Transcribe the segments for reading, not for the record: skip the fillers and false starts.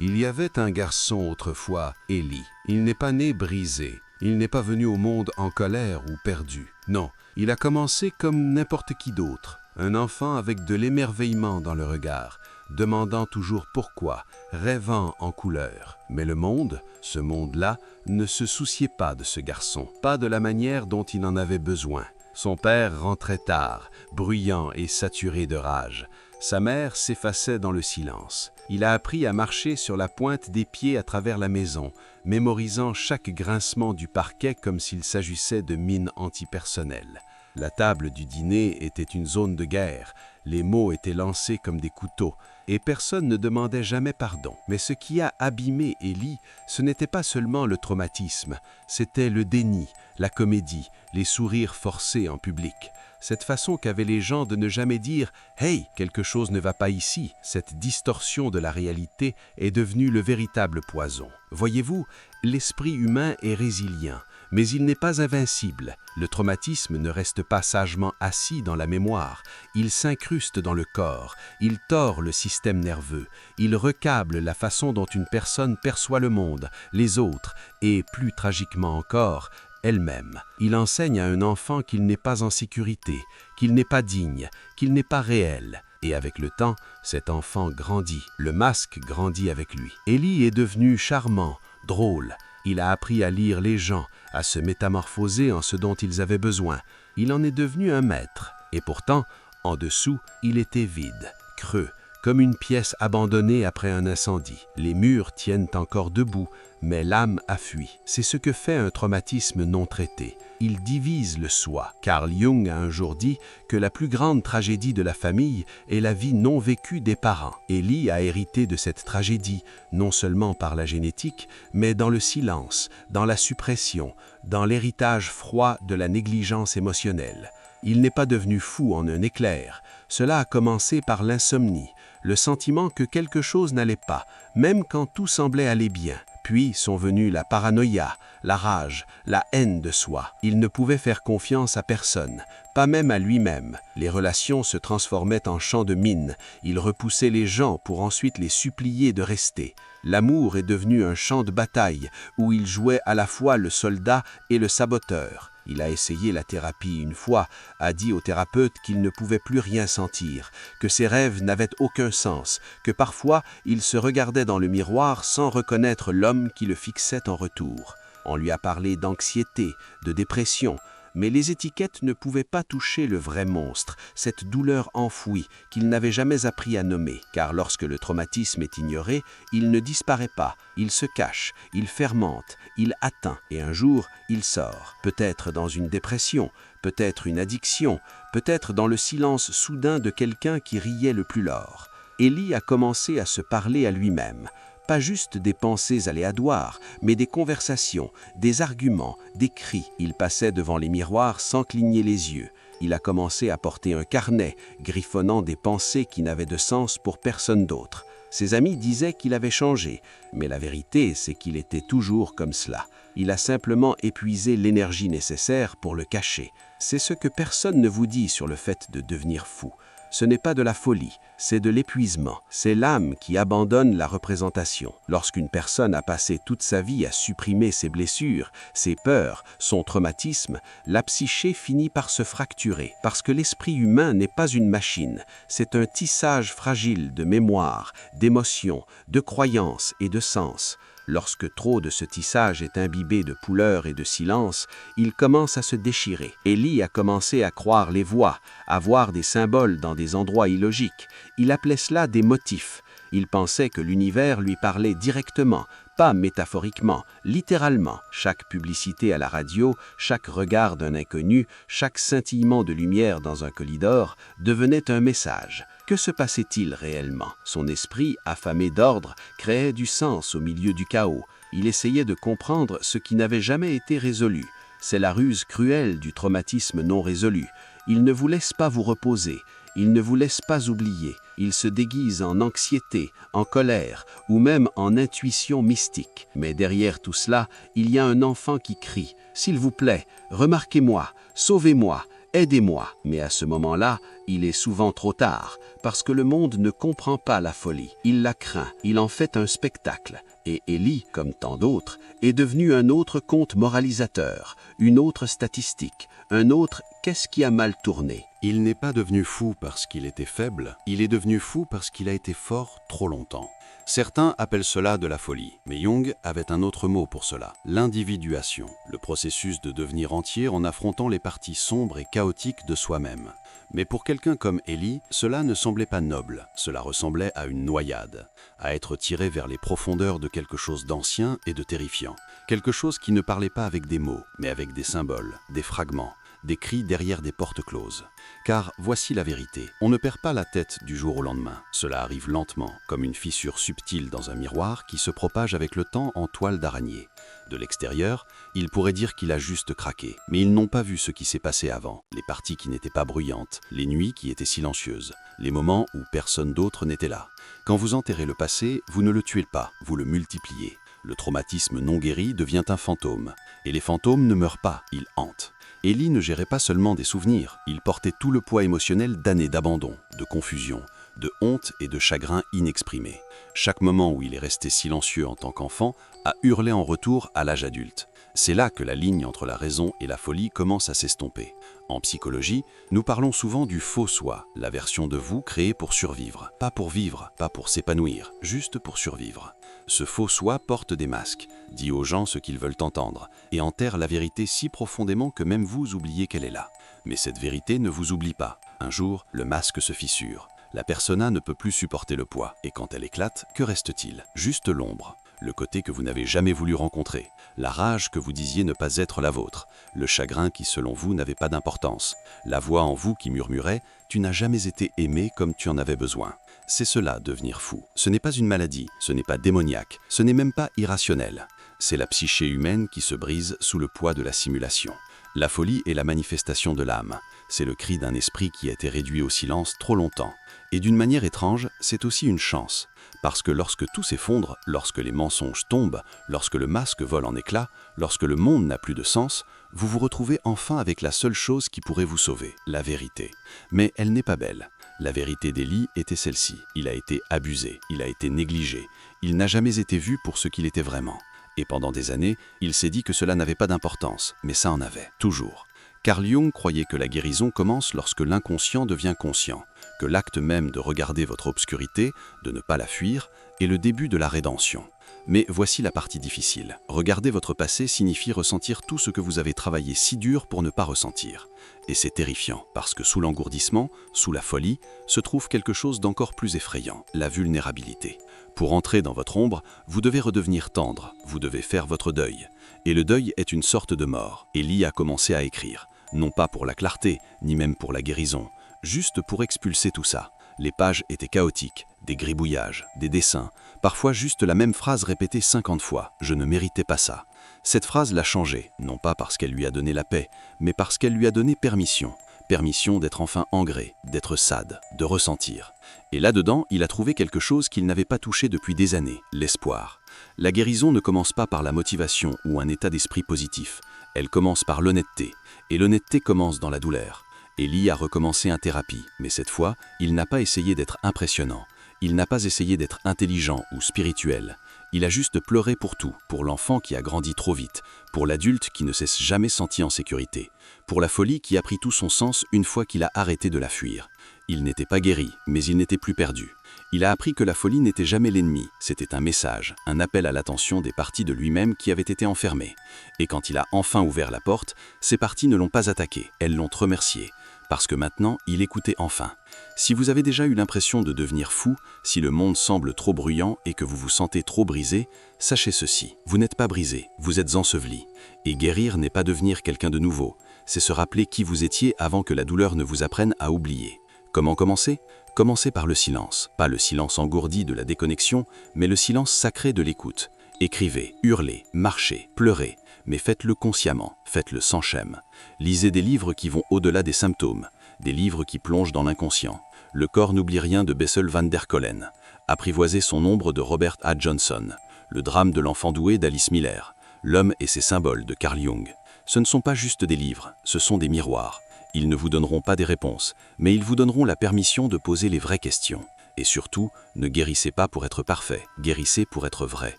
Il y avait un garçon autrefois, Élie. Il n'est pas né brisé. Il n'est pas venu au monde en colère ou perdu. Non, il a commencé comme n'importe qui d'autre. Un enfant avec de l'émerveillement dans le regard, demandant toujours pourquoi, rêvant en couleurs. Mais le monde, ce monde-là, ne se souciait pas de ce garçon, pas de la manière dont il en avait besoin. Son père rentrait tard, bruyant et saturé de rage. Sa mère s'effaçait dans le silence. Il a appris à marcher sur la pointe des pieds à travers la maison, mémorisant chaque grincement du parquet comme s'il s'agissait de mines antipersonnelles. La table du dîner était une zone de guerre, les mots étaient lancés comme des couteaux, et personne ne demandait jamais pardon. Mais ce qui a abîmé Élie, ce n'était pas seulement le traumatisme, c'était le déni, la comédie, les sourires forcés en public. Cette façon qu'avaient les gens de ne jamais dire « Hey, quelque chose ne va pas ici », cette distorsion de la réalité est devenue le véritable poison. Voyez-vous, l'esprit humain est résilient, mais il n'est pas invincible. Le traumatisme ne reste pas sagement assis dans la mémoire, il s'incruste dans le corps, il tord le système nerveux, il recable la façon dont une personne perçoit le monde, les autres, et plus tragiquement encore, elle-même. Il enseigne à un enfant qu'il n'est pas en sécurité, qu'il n'est pas digne, qu'il n'est pas réel. Et avec le temps, cet enfant grandit, le masque grandit avec lui. Élie est devenu charmant, drôle. Il a appris à lire les gens, à se métamorphoser en ce dont ils avaient besoin. Il en est devenu un maître. Et pourtant, en dessous, il était vide, creux, comme une pièce abandonnée après un incendie. Les murs tiennent encore debout, mais l'âme a fui. C'est ce que fait un traumatisme non traité. Il divise le soi. Carl Jung a un jour dit que la plus grande tragédie de la famille est la vie non vécue des parents. Élie a hérité de cette tragédie, non seulement par la génétique, mais dans le silence, dans la suppression, dans l'héritage froid de la négligence émotionnelle. Il n'est pas devenu fou en un éclair. Cela a commencé par l'insomnie, le sentiment que quelque chose n'allait pas, même quand tout semblait aller bien. Puis sont venus la paranoïa, la rage, la haine de soi. Il ne pouvait faire confiance à personne, pas même à lui-même. Les relations se transformaient en champs de mine. Il repoussait les gens pour ensuite les supplier de rester. L'amour est devenu un champ de bataille où il jouait à la fois le soldat et le saboteur. Il a essayé la thérapie une fois, a dit au thérapeute qu'il ne pouvait plus rien sentir, que ses rêves n'avaient aucun sens, que parfois il se regardait dans le miroir sans reconnaître l'homme qui le fixait en retour. On lui a parlé d'anxiété, de dépression, mais les étiquettes ne pouvaient pas toucher le vrai monstre, cette douleur enfouie qu'il n'avait jamais appris à nommer. Car lorsque le traumatisme est ignoré, il ne disparaît pas, il se cache, il fermente, il atteint, et un jour, il sort. Peut-être dans une dépression, peut-être une addiction, peut-être dans le silence soudain de quelqu'un qui riait le plus lors. Élie a commencé à se parler à lui-même. Pas juste des pensées aléatoires, mais des conversations, des arguments, des cris. Il passait devant les miroirs sans cligner les yeux. Il a commencé à porter un carnet, griffonnant des pensées qui n'avaient de sens pour personne d'autre. Ses amis disaient qu'il avait changé, mais la vérité, c'est qu'il était toujours comme cela. Il a simplement épuisé l'énergie nécessaire pour le cacher. C'est ce que personne ne vous dit sur le fait de devenir fou. Ce n'est pas de la folie, c'est de l'épuisement. C'est l'âme qui abandonne la représentation. Lorsqu'une personne a passé toute sa vie à supprimer ses blessures, ses peurs, son traumatisme, la psyché finit par se fracturer. Parce que l'esprit humain n'est pas une machine, c'est un tissage fragile de mémoire, d'émotions, de croyances et de sens. Lorsque trop de ce tissage est imbibé de couleurs et de silence, il commence à se déchirer. Élie a commencé à croire les voix, à voir des symboles dans des endroits illogiques. Il appelait cela des motifs. Il pensait que l'univers lui parlait directement, pas métaphoriquement, littéralement. Chaque publicité à la radio, chaque regard d'un inconnu, chaque scintillement de lumière dans un corridor devenait un message. Que se passait-il réellement? Son esprit, affamé d'ordre, créait du sens au milieu du chaos. Il essayait de comprendre ce qui n'avait jamais été résolu. C'est la ruse cruelle du traumatisme non résolu. Il ne vous laisse pas vous reposer. Il ne vous laisse pas oublier. Il se déguise en anxiété, en colère ou même en intuition mystique. Mais derrière tout cela, il y a un enfant qui crie « S'il vous plaît, remarquez-moi, sauvez-moi ». aidez-moi. Mais à ce moment-là, il est souvent trop tard, parce que le monde ne comprend pas la folie. Il la craint, il en fait un spectacle. Et Ellie, comme tant d'autres, est devenu un autre conte moralisateur, une autre statistique, un autre « qu'est-ce qui a mal tourné ?» Il n'est pas devenu fou parce qu'il était faible, il est devenu fou parce qu'il a été fort trop longtemps. Certains appellent cela de la folie, mais Jung avait un autre mot pour cela, l'individuation, le processus de devenir entier en affrontant les parties sombres et chaotiques de soi-même. Mais pour quelqu'un comme Ellie, cela ne semblait pas noble, cela ressemblait à une noyade, à être tiré vers les profondeurs de quelque chose d'ancien et de terrifiant, quelque chose qui ne parlait pas avec des mots, mais avec des symboles, des fragments, des cris derrière des portes closes. Car voici la vérité, on ne perd pas la tête du jour au lendemain. Cela arrive lentement, comme une fissure subtile dans un miroir qui se propage avec le temps en toile d'araignée. De l'extérieur, ils pourraient dire qu'il a juste craqué. Mais ils n'ont pas vu ce qui s'est passé avant, les parties qui n'étaient pas bruyantes, les nuits qui étaient silencieuses, les moments où personne d'autre n'était là. Quand vous enterrez le passé, vous ne le tuez pas, vous le multipliez. Le traumatisme non guéri devient un fantôme. Et les fantômes ne meurent pas, ils hantent. Ellie ne gérait pas seulement des souvenirs, il portait tout le poids émotionnel d'années d'abandon, de confusion, de honte et de chagrin inexprimé. Chaque moment où il est resté silencieux en tant qu'enfant a hurlé en retour à l'âge adulte. C'est là que la ligne entre la raison et la folie commence à s'estomper. En psychologie, nous parlons souvent du faux soi, la version de vous créée pour survivre. Pas pour vivre, pas pour s'épanouir, juste pour survivre. Ce faux soi porte des masques, dit aux gens ce qu'ils veulent entendre, et enterre la vérité si profondément que même vous oubliez qu'elle est là. Mais cette vérité ne vous oublie pas. Un jour, le masque se fissure. La persona ne peut plus supporter le poids, et quand elle éclate, que reste-t-il? Juste l'ombre. Le côté que vous n'avez jamais voulu rencontrer, la rage que vous disiez ne pas être la vôtre, le chagrin qui selon vous n'avait pas d'importance, la voix en vous qui murmurait « tu n'as jamais été aimé comme tu en avais besoin ». C'est cela, devenir fou. Ce n'est pas une maladie, ce n'est pas démoniaque, ce n'est même pas irrationnel. C'est la psyché humaine qui se brise sous le poids de la simulation. La folie est la manifestation de l'âme. C'est le cri d'un esprit qui a été réduit au silence trop longtemps. Et d'une manière étrange, c'est aussi une chance. Parce que lorsque tout s'effondre, lorsque les mensonges tombent, lorsque le masque vole en éclats, lorsque le monde n'a plus de sens, vous vous retrouvez enfin avec la seule chose qui pourrait vous sauver, la vérité. Mais elle n'est pas belle. La vérité d'Ellie était celle-ci. Il a été abusé, il a été négligé. Il n'a jamais été vu pour ce qu'il était vraiment. Et pendant des années, il s'est dit que cela n'avait pas d'importance, mais ça en avait, toujours. Carl Jung croyait que la guérison commence lorsque l'inconscient devient conscient, que l'acte même de regarder votre obscurité, de ne pas la fuir, est le début de la rédemption. Mais voici la partie difficile. Regarder votre passé signifie ressentir tout ce que vous avez travaillé si dur pour ne pas ressentir. Et c'est terrifiant, parce que sous l'engourdissement, sous la folie, se trouve quelque chose d'encore plus effrayant, la vulnérabilité. Pour entrer dans votre ombre, vous devez redevenir tendre, vous devez faire votre deuil. Et le deuil est une sorte de mort. Ellie a commencé à écrire, non pas pour la clarté, ni même pour la guérison, juste pour expulser tout ça. Les pages étaient chaotiques, des gribouillages, des dessins, parfois juste la même phrase répétée 50 fois « je ne méritais pas ça ». Cette phrase l'a changé, non pas parce qu'elle lui a donné la paix, mais parce qu'elle lui a donné permission. Permission d'être enfin engré, d'être sade, de ressentir. Et là-dedans, il a trouvé quelque chose qu'il n'avait pas touché depuis des années, l'espoir. La guérison ne commence pas par la motivation ou un état d'esprit positif. Elle commence par l'honnêteté, et l'honnêteté commence dans la douleur. Ellie a recommencé en thérapie, mais cette fois, il n'a pas essayé d'être impressionnant. Il n'a pas essayé d'être intelligent ou spirituel. Il a juste pleuré pour tout, pour l'enfant qui a grandi trop vite, pour l'adulte qui ne s'est jamais senti en sécurité, pour la folie qui a pris tout son sens une fois qu'il a arrêté de la fuir. Il n'était pas guéri, mais il n'était plus perdu. Il a appris que la folie n'était jamais l'ennemi, c'était un message, un appel à l'attention des parties de lui-même qui avaient été enfermées. Et quand il a enfin ouvert la porte, ces parties ne l'ont pas attaqué, elles l'ont remercié. Parce que maintenant, il écoutait enfin. Si vous avez déjà eu l'impression de devenir fou, si le monde semble trop bruyant et que vous vous sentez trop brisé, sachez ceci, vous n'êtes pas brisé, vous êtes enseveli. Et guérir n'est pas devenir quelqu'un de nouveau, c'est se rappeler qui vous étiez avant que la douleur ne vous apprenne à oublier. Comment commencer? Commencez par le silence, pas le silence engourdi de la déconnexion, mais le silence sacré de l'écoute. Écrivez, hurlez, marchez, pleurez, mais faites-le consciemment, faites-le sans schème. Lisez des livres qui vont au-delà des symptômes, des livres qui plongent dans l'inconscient. Le corps n'oublie rien de Bessel van der Kollen. Apprivoisez son ombre de Robert A. Johnson. Le drame de l'enfant doué d'Alice Miller. L'homme et ses symboles de Carl Jung. Ce ne sont pas juste des livres, ce sont des miroirs. Ils ne vous donneront pas des réponses, mais ils vous donneront la permission de poser les vraies questions. Et surtout, ne guérissez pas pour être parfait, guérissez pour être vrai,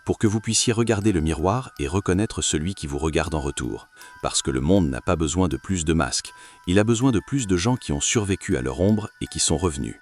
pour que vous puissiez regarder le miroir et reconnaître celui qui vous regarde en retour. Parce que le monde n'a pas besoin de plus de masques, il a besoin de plus de gens qui ont survécu à leur ombre et qui sont revenus.